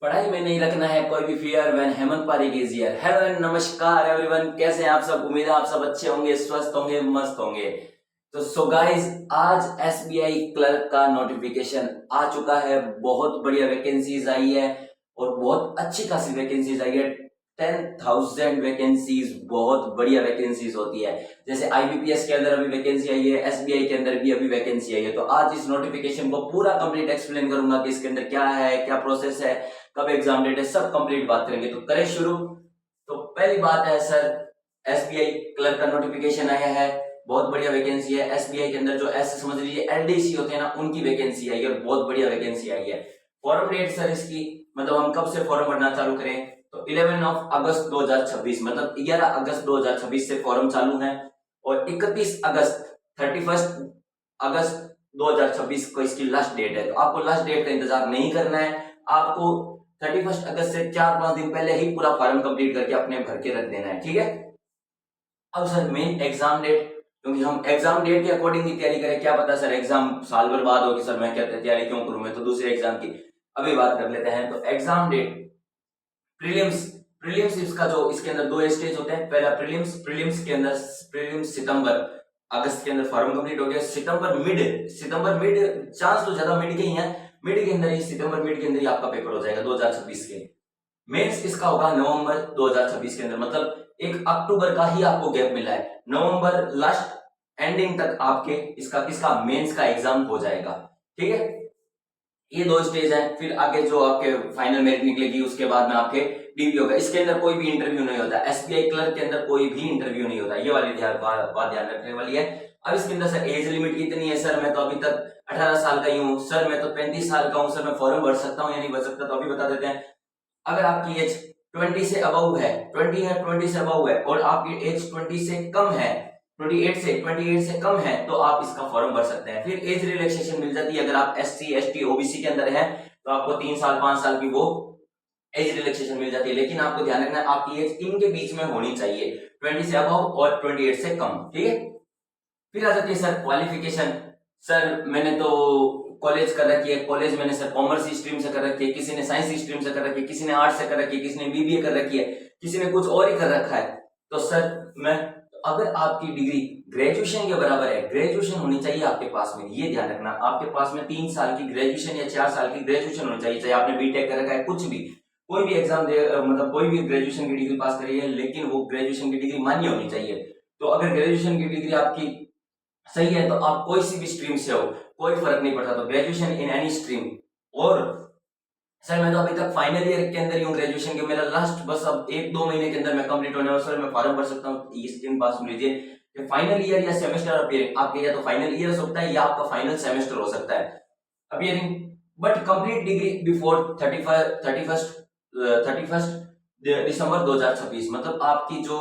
पढ़ाई में नहीं रखना है कोई भी fear when Hemant Parekh is here. Hello and नमस्कार एवरीवन, कैसे हैं आप सब। उम्मीद है आप सब अच्छे होंगे, स्वस्थ होंगे, मस्त होंगे। तो सो गाइस, आज एसबीआई क्लर्क का नोटिफिकेशन आ चुका है। बहुत बढ़िया वैकेंसीज आई है और बहुत अच्छी खासी वैकेंसीज आई है। 10,000 वैकेंसीज बहुत बढ़िया वैकेंसीज होती है। जैसे आईबीपीएस के अंदर अभी वैकेंसी आई है, एसबीआई के अंदर भी अभी वैकेंसी आई है। तो आज इस नोटिफिकेशन को पूरा कंप्लीट एक्सप्लेन करूंगा कि इसके अंदर क्या है, क्या प्रोसेस है, कब एग्जाम डेट है, सब कंप्लीट बात करेंगे। तो करें शुरू। तो पहली बात है सर, एसबीआई क्लर्क का नोटिफिकेशन आया है। बहुत बढ़िया वैकेंसी है। एसबीआई के अंदर जो ऐसे समझ लीजिए एलडीसी होते हैं ना, उनकी वैकेंसी आई है और बहुत बढ़िया वैकेंसी आई है। फॉर्म डेट सर इसकी, मतलब हम कब से फॉर्म भरना चालू करें, तो 11 अगस्त 2026, मतलब 11 अगस्त 2026 से फॉर्म चालू है और 31 अगस्त 31 अगस्त 2026 को इसकी लास्ट डेट है। तो आपको लास्ट डेट का इंतजार नहीं करना है, आपको 31 अगस्त से 4-5 दिन पहले ही पूरा फॉर्म कंप्लीट करके अपने भर के रख देना है, ठीक है। अब सर मेन एग्जाम डेट, क्योंकि हम एग्जाम डेट के अकॉर्डिंग ही तैयारी करें। क्या पता सर एग्जाम साल भर बाद होगी, सर मैं क्या तैयारी क्यों करूं, मैं तो दूसरे एग्जाम की अभी बात कर लेते हैं। तो एग्जाम डेट, प्रीलिम्स, प्रीलिम्स इसका जो इसके अंदर दो स्टेज होते हैं। पहला प्रीलिम्स, प्रीलिम्स के अंदर प्रीलिम्स सितंबर अगस्त के अंदर फॉर्म कंप्लीट हो गया। सितंबर मिड चांस तो ज्यादा मिड के ही है, मिड के अंदर ही, सितंबर मिड के अंदर ही आपका पेपर हो जाएगा 2026 के। मेंस इसका होगा नवंबर 2026 के अंदर, मतलब 1 अक्टूबर का ही आपको गैप मिला है। नवंबर लास्ट एंडिंग तक आपके इसका किसका मेंस का एग्जाम हो जाएगा, ठीक है। ये दो स्टेज है। फिर आगे जो आपके फाइनल मेरिट निकलेगी उसके बाद में आपके डीपी होगा। इसके अंदर कोई भी इंटरव्यू नहीं होता, एसबीआई क्लर्क के अंदर कोई भी इंटरव्यू नहीं होता। ये वाली बात ध्यान रखने वाली है। अब इसके अंदर सर एज लिमिट कितनी है, सर मैं तो अभी तक 18 साल का ही हूँ, सर मैं तो 35 साल का हूँ, सर मैं फॉर्म भर सकता हूँ या नहीं भर सकता, तो अभी बता देते हैं। अगर आपकी एज 20 से अबव है, 20 से अबव है और आपकी एज 20 से कम है, 28 से कम है, तो आप इसका फॉर्म भर सकते हैं। फिर एज रिलैक्सेशन मिल जाती है। अगर आप एससी एसटी ओबीसी के अंदर हैं तो आपको 3 साल 5 साल की वो एज रिलैक्सेशन मिल जाती है। लेकिन आपको ध्यान रखना है आपकी एज इनके बीच में होनी चाहिए, 20 से अबव और 28 से कम, ठीक है। फिर आ जाती है सर क्वालिफिकेशन। सर मैंने तो कॉलेज कर रखी है, कॉलेज मैंने सर कॉमर्स स्ट्रीम से कर रखी है, किसी ने साइंस स्ट्रीम से कर रखी है, किसी ने आर्ट्स से कर रखी है, किसी ने बीबीए कर रखी है, किसी ने कुछ और ही कर रखा है। तो सर मैं, अगर आपकी डिग्री ग्रेजुएशन के बराबर है, ग्रेजुएशन होनी चाहिए आपके पास में, ये ध्यान रखना। आपके पास में 3 साल की ग्रेजुएशन या 4 साल की ग्रेजुएशन होनी चाहिए, चाहे आपने बीटेक कर रखा है, कुछ भी, कोई भी एग्जाम दे, मतलब कोई भी ग्रेजुएशन की डिग्री पास करी है, लेकिन वो ग्रेजुएशन की डिग्री मान्य होनी चाहिए। तो अगर ग्रेजुएशन की डिग्री आपकी सही है तो आप कोई सी भी स्ट्रीम से हो, कोई फर्क नहीं पड़ता। तो ग्रेजुएशन इन एनी स्ट्रीम। और सर मैं तो अभी तक फाइनल ईयर के अंदर ही हूँ ग्रेजुएशन के, मेरा लास्ट बस अब 1-2 महीने के अंदर मैं कंप्लीट होने वाला, सर मैं फॉर्म भर सकता हूँ, ये स्ट्रीम पास सुन लीजिए। फाइनल ईयर या सेमेस्टर अपियरिंग, आपके या तो फाइनल ईयर हो सकता है या आपका फाइनल सेमेस्टर हो सकता है appearing, but complete degree before 31 दिसंबर 2026। मतलब आपकी जो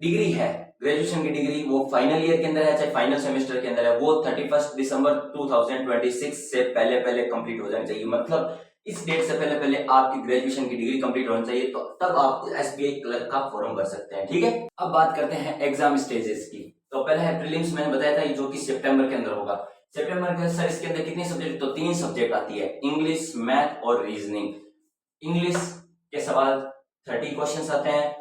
डिग्री है, ग्रेजुएशन की डिग्री, वो फाइनल ईयर के अंदर है चाहे फाइनल सेमेस्टर के अंदर है, वो 31 दिसंबर 2026 से पहले पहले कंप्लीट हो जानी चाहिए। मतलब इस डेट से पहले पहले आपकी ग्रेजुएशन की डिग्री कंप्लीट होनी चाहिए, तो तब आप एसबीआई क्लर्क का फॉर्म भर सकते हैं, ठीक है। अब बात करते हैं एग्जाम स्टेजेस की। तो पहला है प्रीलिम्स, मैंने बताया था जो कि सितंबर के अंदर होगा। सितंबर के सर इसके अंदर कितने सब्जेक्ट, तो 3 सब्जेक्ट आती है, इंग्लिश, मैथ और रीजनिंग। इंग्लिश के सवाल 30 क्वेश्चंस आते हैं,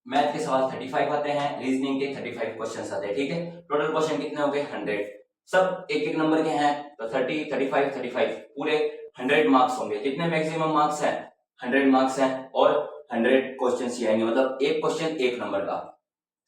मैथ के सवाल 35 आते हैं, रीजनिंग के 35 क्वेश्चंस आते हैं, ठीक है। टोटल क्वेश्चन कितने हो गए 100, सब एक एक नंबर के हैं। तो 30, 35, 35 पूरे 100 मार्क्स होंगे। कितने मैक्सिमम मार्क्स हैं, 100 मार्क्स हैं और 100 क्वेश्चंस ही आएंगे, मतलब एक क्वेश्चन एक नंबर का।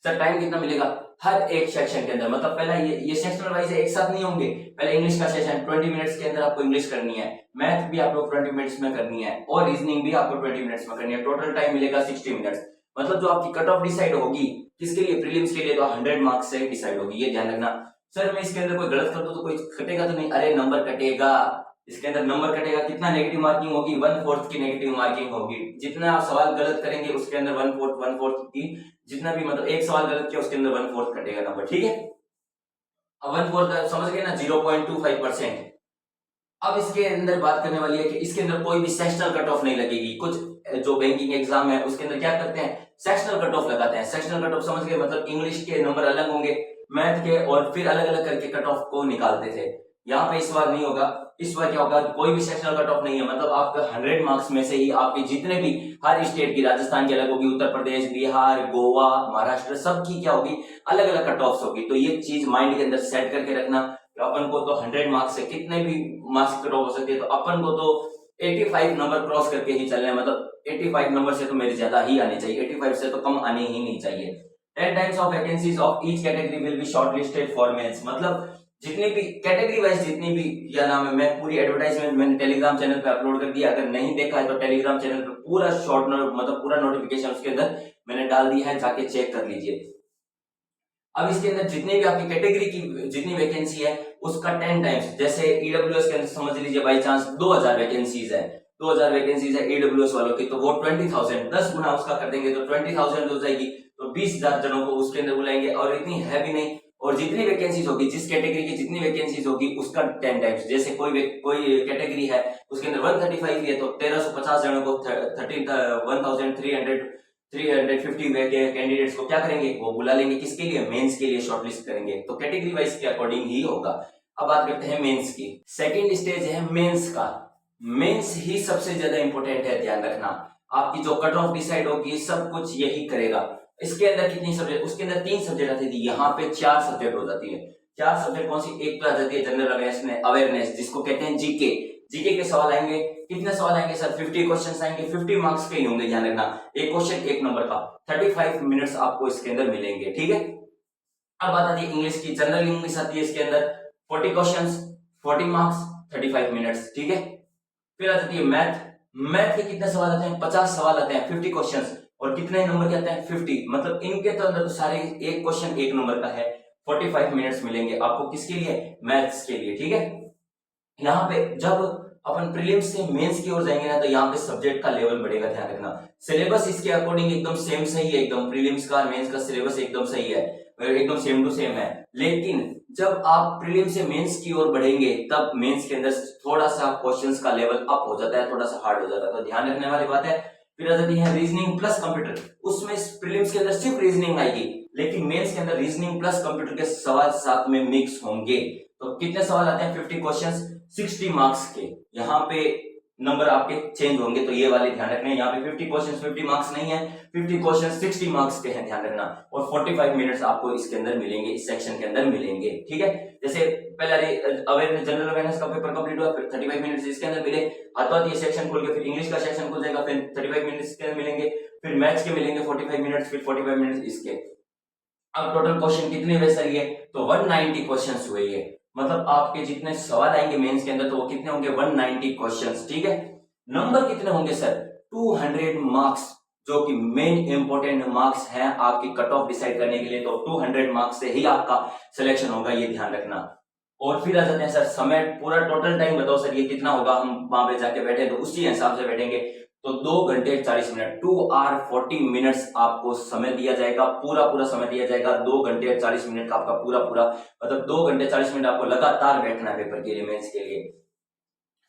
सर टाइम कितना मिलेगा हर एक सेक्शन के अंदर, मतलब पहला ये सेक्शनल वाइज एक साथ नहीं होंगे। पहले इंग्लिश का सेशन 20 मिनट्स के अंदर आपको इंग्लिश करनी है, मैथ भी आपको 20 मिनट्स में करनी है और रीजनिंग भी आपको 20 मिनट्स में करनी है। टोटल टाइम मिलेगा 60 मिनट्स। मतलब जो आपकी कट ऑफ डिसाइड होगी किसके लिए, प्रीलिम्स के लिए, तो 100 मार्क्स से डिसाइड होगी, ये ध्यान रखना। सर मैं इसके अंदर कोई गलत कर दूं तो कोई कटेगा तो नहीं, अरे नंबर कटेगा, इसके अंदर नंबर कटेगा। कितना नेगेटिव मार्किंग होगी, 1/4 की नेगेटिव मार्किंग होगी। जितना आप सवाल गलत करेंगे उसके अंदर 1/4 की, जितना भी, मतलब एक सवाल गलत किया उसके अंदर 1/4 कटेगा नंबर, ठीक है। अब 1/4 समझ गए ना, 0.25%। अब इसके अंदर बात करने वाली है कि इसके अंदर कोई भी सेक्शनल कट ऑफ नहीं लगेगी। कुछ जो बैंकिंग एग्जाम है उसके अंदर क्या करते हैं, सेक्शनल कट ऑफ लगाते हैं। सेक्शनल कट ऑफ समझ गए, मतलब इंग्लिश के नंबर अलग होंगे, मैथ के, और फिर अलग अलग करके कट ऑफ को निकालते थे। यहाँ पे इस बार नहीं होगा। इस बार क्या होगा, कोई भी सेक्शनल कट ऑफ नहीं है, मतलब आपका 100 मार्क्स में से ही आपके जितने भी हर स्टेट की, राजस्थान की अलग होगी, उत्तर प्रदेश, बिहार, गोवा, महाराष्ट्र, सबकी क्या होगी, अलग अलग कट ऑफ होगी। तो ये चीज माइंड के अंदर सेट करके रखना। तो अपन को तो 100 मार्क्स से कितने भी मार्क्स कट ऑफ हो सकते हैं, तो अपन को तो 85 नंबर क्रॉस करके ही चलना है, मतलब 85 नंबर से तो मेरे ज्यादा ही आने चाहिए, 85 से तो कम आने ही नहीं चाहिए। 10 times of vacancies of each category will be shortlisted for mains, मतलब जितनी भी कैटेगरी वाइज जितनी भी क्या नाम है, मैं पूरी एडवर्टाइजमेंट मैंने टेलीग्राम चैनल पे अपलोड कर दिया, अगर नहीं देखा है तो टेलीग्राम चैनल पे पूरा शॉर्ट मतलब पूरा नोटिफिकेशन उसके अंदर मैंने डाल दिया है, जाके चेक कर लीजिए। अब इसके अंदर जितने भी आपकी कैटेगरी की जितनी वैकेंसी है उसका 10 टाइम्स, जैसे ईडब्ल्यूएस के अंदर समझ लीजिए बाई चांस 2000 वैकेंसीज है, 2000 वैकेंसीज है ईडब्ल्यूएस वालों की, तो वो 20,000 10 गुना उसका कर देंगे तो 20,000 हो जाएगी, तो 20,000 जनों को उसके अंदर बुलाएंगे, और इतनी है भी नहीं। और जितनी वैकेंसीज होगी, जिस कैटेगरी की जितनी वैकेंसीज होगी उसका 10 टाइम्स, जैसे कोई कैटेगरी है उसके अंदर 135 है तो 1350 जनों को 350 कैंडिडेट्स को क्या करेंगे, वो बुला लेंगे, किसके लिए, मेंस के लिए शॉर्टलिस्ट करेंगे, तो कैटेगरी वाइज के अकॉर्डिंग ही होगा। अब बात करते हैं मेंस की। सेकंड स्टेज है मेंस का। मेंस ही सबसे ज्यादा इंपॉर्टेंट है, ध्यान रखना, आपकी जो कट ऑफ डिसाइड होगी सब कुछ यही करेगा। इसके अंदर कितनी सब्जेक्ट, उसके अंदर 3 सब्जेक्ट आती थी, यहाँ पे 4 सब्जेक्ट हो जाती है। 4 सब्जेक्ट कौन सी, एक तो आ जाती है जनरल अवेयरनेस जिसको कहते हैं जीके। जीके के सवाल आएंगे, कितने सवाल आएंगे सर, 50 क्वेश्चन आएंगे, 50 मार्क्स के ही होंगे, ध्यान रखना, एक क्वेश्चन 1 नंबर का, 35 मिनट्स आपको इसके अंदर मिलेंगे, ठीक है। अब बात आती है इंग्लिश की, जनरल इंग्लिश आती है इसके अंदर 40 क्वेश्चंस, 40 मार्क्स, 35 मिनट्स, ठीक है। फिर आ जाती है मैथ। मैथ के कितने सवाल आते हैं, 50 सवाल आते हैं, 50 क्वेश्चंस, और कितने नंबर के आते हैं, 50, मतलब इनके तो अंदर तो सारे एक क्वेश्चन 1 नंबर का है, 45 मिनट्स मिलेंगे आपको, किसके लिए, मैथ्स के लिए, ठीक है। यहाँ पे जब अपन प्रीलिम्स से मेंस की ओर जाएंगे ना, तो यहाँ पे सब्जेक्ट का लेवल बढ़ेगा, ध्यान रखना। सिलेबस इसके अकॉर्डिंग एकदम सेम सही है, एकदम प्रीलिम्स का मेंस का सिलेबस एकदम सही है, एकदम सेम टू सेम है। लेकिन जब आप प्रीलिम्स से मेंस की ओर बढ़ेंगे तब मेंस के अंदर थोड़ा सा क्वेश्चंस का लेवल अप हो जाता है, थोड़ा सा हार्ड हो जाता है, तो ध्यान रखने वाली बात है। फिर आ जाती है रीजनिंग प्लस कंप्यूटर, उसमें प्रीलिम्स के अंदर सिर्फ रीजनिंग आएगी, लेकिन मेंस के अंदर रीजनिंग प्लस कंप्यूटर के सवाल साथ में मिक्स होंगे। तो कितने सवाल आते हैं, 50 क्वेश्चंस, 60 मार्क्स के, यहाँ पे नंबर आपके चेंज होंगे, तो ये वाले ध्यान रखना है। यहाँ पे 50 क्वेश्चंस 50 मार्क्स नहीं है, 50 क्वेश्चंस 60 मार्क्स के हैं, ध्यान रखना। और 45 मिनट्स आपको इसके अंदर मिलेंगे, इस सेक्शन के अंदर मिलेंगे, ठीक है। जैसे पहला अवेयरनेस, जनरल अवेयरनेस का पेपर कंप्लीट हुआ, फिर 35 मिनट्स इसके अंदर मिले, अथवा ये सेक्शन खुल के फिर इंग्लिश का सेक्शन खुल जाएगा, फिर 35 मिनट्स के अंदर मिलेंगे, फिर मैथ्स के मिलेंगे 45 मिनट्स, फिर 45 मिनट्स इसके। अब टोटल क्वेश्चन कितने हुए सर, ये तो 190 क्वेश्चंस हुए ये, मतलब आपके जितने सवाल आएंगे मेंस के अंदर तो वो कितने होंगे, 190 क्वेश्चंस, ठीक है। नंबर कितने होंगे सर, 200 मार्क्स, जो कि मेन इंपॉर्टेंट मार्क्स हैं आपकी कट ऑफ डिसाइड करने के लिए, तो 200 मार्क्स से ही आपका सिलेक्शन होगा, ये ध्यान रखना। और फिर आ जाते हैं सर समय, पूरा टोटल टाइम बताओ सर ये कितना होगा, हम वहां पे जाके बैठे तो उसी हिसाब से बैठेंगे, तो 2 घंटे 40 मिनट, 2 आवर 40 मिनट्स आपको समय दिया जाएगा, पूरा समय दिया जाएगा, 2 घंटे 40 मिनट का आपका पूरा मतलब 2 घंटे 40 मिनट आपको लगातार बैठना है पेपर के लिए, मेंस के लिए।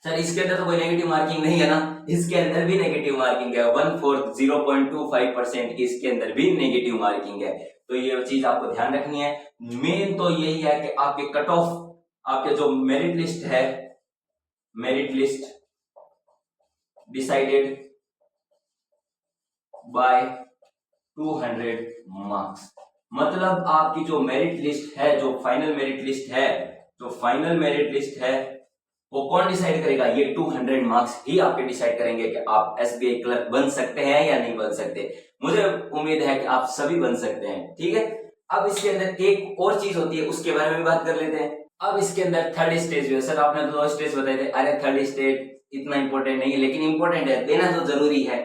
सर इसके अंदर तो कोई नेगेटिव मार्किंग नहीं है ना, इसके अंदर भी नेगेटिव मार्किंग है, 1/4 0.25% की इसके अंदर भी नेगेटिव मार्किंग है, तो ये चीज आपको ध्यान रखनी है। मेन तो यही है कि आपके कट ऑफ, आपके जो मेरिट लिस्ट है, merit list decided by 200 marks, मतलब आपकी जो मेरिट लिस्ट है, जो फाइनल मेरिट लिस्ट है, जो फाइनल मेरिट लिस्ट है वो कौन डिसाइड करेगा, ये 200 मार्क्स ही आपके डिसाइड करेंगे कि आप एसबीआई क्लर्क बन सकते हैं या नहीं बन सकते। मुझे उम्मीद है कि आप सभी बन सकते हैं, ठीक है। अब इसके अंदर एक और चीज होती है, उसके बारे में भी बात कर लेते हैं। अब इसके अंदर थर्ड स्टेज है, सर आपने तो 2 स्टेज बताए थे, अरे थर्ड स्टेज इतना इंपॉर्टेंट नहीं है, लेकिन इंपॉर्टेंट है, देना तो जरूरी है,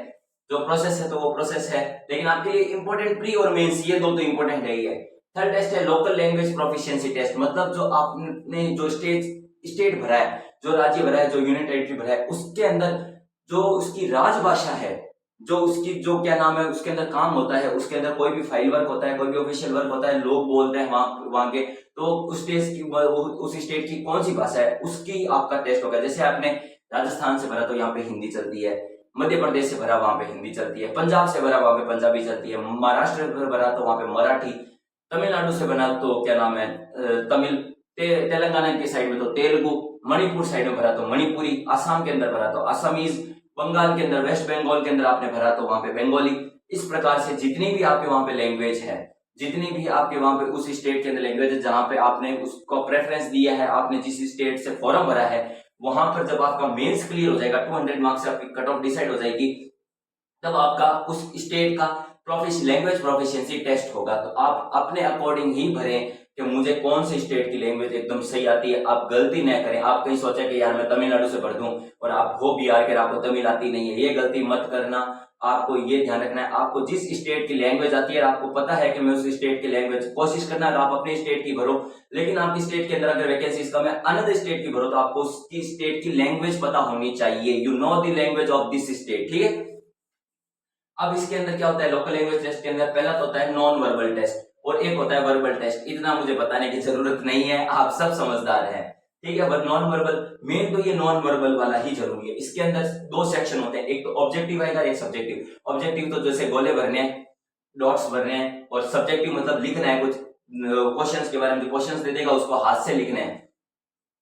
जो प्रोसेस है तो वो प्रोसेस है, लेकिन आपके लिए इंपॉर्टेंट प्री और मेंस ये दो तो इंपॉर्टेंट है ही है। थर्ड टेस्ट है लोकल लैंग्वेज प्रोफिशिएंसी टेस्ट, मतलब जो आपने जो स्टेट भरा है, जो राज्य भरा है, जो यूनियन टेरिटरी भरा है, उसके अंदर जो उसकी राजभाषा है, जो उसकी जो क्या नाम है उसके अंदर काम होता है, उसके अंदर कोई भी फाइल वर्क होता है, कोई भी ऑफिशियल वर्क होता है, लोग बोलते हैं वहां के, तो उस स्टेट की कौन सी भाषा है उसकी आपका टेस्ट होगा। जैसे आपने राजस्थान से भरा तो यहाँ पे हिंदी चलती है, मध्य प्रदेश से भरा वहां पे हिंदी चलती है, पंजाब से भरा वहां पे पंजाबी चलती है, महाराष्ट्र से भरा तो वहां पे मराठी, तमिलनाडु से बना तो क्या नाम है तमिल, तेलंगाना के साइड में तो तेलुगु, मणिपुर साइड में भरा तो मणिपुरी, आसाम के अंदर भरा तो असमीज, बंगाल के अंदर, वेस्ट बंगाल के अंदर आपने भरा तो वहां पे बंगाली। इस प्रकार से जितनी भी आपके वहां पे लैंग्वेज है, जितनी भी आपके वहां पे उस स्टेट के अंदर लैंग्वेज है जहां पे आपने उसको प्रेफरेंस दिया है, आपने जिस स्टेट से फॉर्म भरा है, वहां पर जब आपका मेंस क्लियर हो जाएगा, 200 मार्क्स से आपकी कट ऑफ डिसाइड हो जाएगी, तब आपका उस स्टेट का लैंग्वेज प्रोफिशिएंसी टेस्ट होगा। तो आप अपने अकॉर्डिंग ही भरें कि मुझे कौन सी स्टेट की लैंग्वेज एकदम सही आती है। आप गलती न करें, आप कहीं सोचे कि यार मैं तमिलनाडु से भर दूं और आप हो बिहार के, आपको तमिल आती नहीं है, ये गलती मत करना। आपको ये ध्यान रखना है, आपको जिस स्टेट की लैंग्वेज आती है, आपको पता है कि मैं उस स्टेट की लैंग्वेज, कोशिश करना है आप अपने स्टेट की भरो, लेकिन आपकी स्टेट के अंदर अगर वैकेंसीज कम है, अनदर स्टेट की भरो, तो आपको उसकी स्टेट की लैंग्वेज पता होनी चाहिए। You know the language of this state, ठीक है। अब इसके अंदर क्या होता है, लोकल लैंग्वेज टेस्ट के अंदर पहला तो होता है नॉन वर्बल टेस्ट और एक होता है वर्बल टेस्ट। इतना मुझे बताने की जरूरत नहीं है, आप सब समझदार हैं, ठीक है। नॉन वर्बल, मेन तो ये नॉन वर्बल वाला ही जरूरी है। इसके अंदर दो सेक्शन होते हैं, एक तो ऑब्जेक्टिव आएगा, एक सब्जेक्टिव। ऑब्जेक्टिव तो जैसे गोले भरने हैं, डॉट्स भरने हैं, और सब्जेक्टिव मतलब लिखना है कुछ क्वेश्चंस के बारे में, क्वेश्चंस दे देगा उसको हाथ से लिखना है।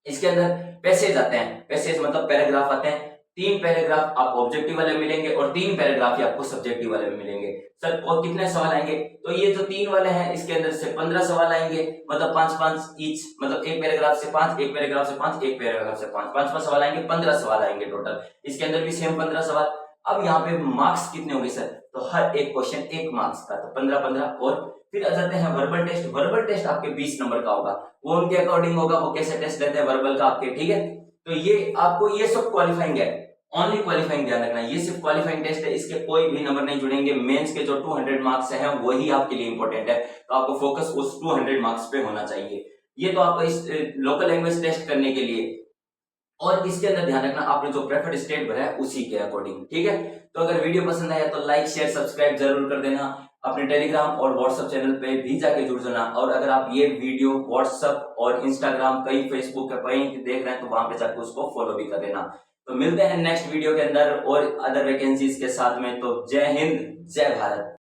इसके अंदर पैसेज आते हैं, पैसेज मतलब पैराग्राफ आते हैं। 3 पैराग्राफ आपको ऑब्जेक्टिव वाले मिलेंगे और 3 पैराग्राफ ही आपको सब्जेक्टिव वाले में मिलेंगे। सर और कितने सवाल आएंगे, तो ये जो 3 वाले हैं इसके अंदर से 15 सवाल आएंगे, मतलब 5-5 ईच, मतलब एक पैराग्राफ से 5, एक पैराग्राफ से 5, एक पैराग्राफ से 5, 5 सवाल आएंगे, 15 सवाल आएंगे टोटल। इसके अंदर भी सेम 15 सवाल। अब यहाँ पे मार्क्स कितने होंगे सर, तो हर एक क्वेश्चन 1 मार्क्स का, तो 15-15। और फिर आ जाते हैं वर्बल टेस्ट। वर्बल टेस्ट आपके 20 नंबर का होगा, वो उनके अकॉर्डिंग होगा, वो कैसे टेस्ट लेते हैं वर्बल का आपके, ठीक है। तो ये आपको ये सब क्वालिफाइंग है, ओनली क्वालिफाइंग ध्यान रखना, ये सिर्फ क्वालिफाइंग टेस्ट है, इसके कोई भी नंबर नहीं जुड़ेंगे। मेंस के जो 200 मार्क्स हैं वही आपके लिए इंपॉर्टेंट है, तो आपको फोकस उस 200 मार्क्स पे होना चाहिए। ये तो आपको इस लोकल लैंग्वेज टेस्ट करने के लिए, और इसके अंदर ध्यान रखना आपने जो प्रेफर्ड स्टेट भरा है उसी के अकॉर्डिंग, ठीक है। तो अगर वीडियो पसंद आया तो लाइक शेयर सब्सक्राइब जरूर कर देना। अपने टेलीग्राम और व्हाट्सएप चैनल पे भी जाके जुड़ जाना, और अगर आप ये वीडियो व्हाट्सएप और इंस्टाग्राम, कई फेसबुक पे कहीं देख रहे हैं, तो वहां पे जाकर उसको फॉलो भी कर देना। तो मिलते हैं नेक्स्ट वीडियो के अंदर और अदर वैकेंसीज के साथ में। तो जय हिंद, जय भारत।